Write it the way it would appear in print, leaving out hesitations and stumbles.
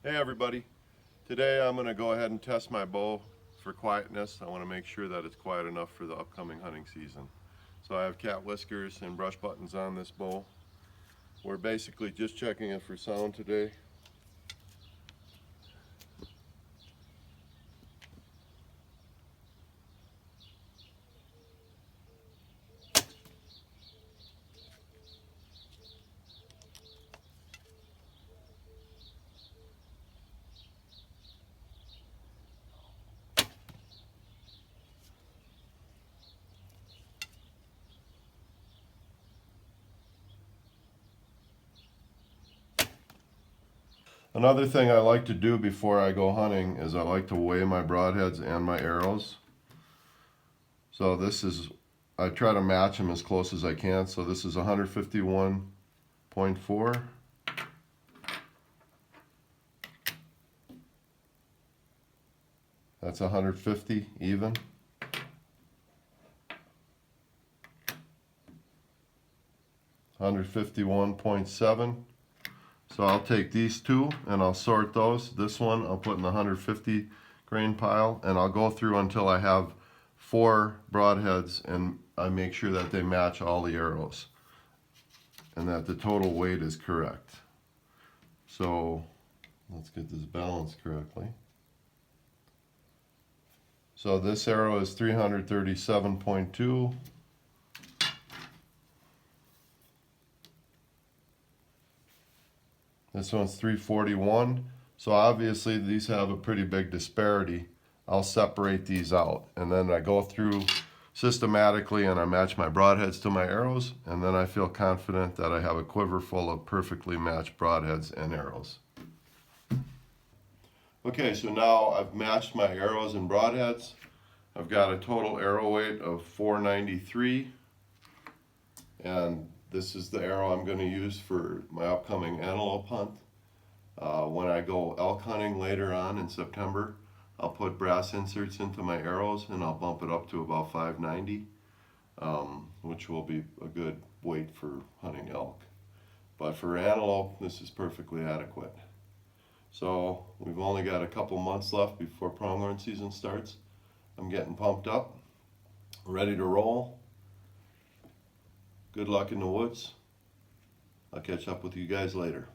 Hey everybody, today I'm going to go ahead and test my bow for quietness. I want to make sure that it's quiet enough for the upcoming hunting season. So I have cat whiskers and brush buttons on this bow. We're basically just checking it for sound today. Another thing I like to do before I go hunting is I like to weigh my broadheads and my arrows. So I try to match them as close as I can. So this is 151.4. That's 150 even. 151.7. So I'll take these two and I'll sort those. This one I'll put in the 150 grain pile, and I'll go through until I have 4 broadheads and I make sure that they match all the arrows and that the total weight is correct. So let's get this balanced correctly. So this arrow is 337.2. This one's 341. So obviously these have a pretty big disparity. I'll separate these out, and then I go through systematically and I match my broadheads to my arrows, and then I feel confident that I have a quiver full of perfectly matched broadheads and arrows. Okay, so now I've matched my arrows and broadheads. I've got a total arrow weight of 493, and this is the arrow I'm going to use for my upcoming antelope hunt. When I go elk hunting later on in September, I'll put brass inserts into my arrows and I'll bump it up to about 590, which will be a good weight for hunting elk. But for antelope, this is perfectly adequate. So we've only got a couple months left before pronghorn season starts. I'm getting pumped up, ready to roll. Good luck in the woods. I'll catch up with you guys later.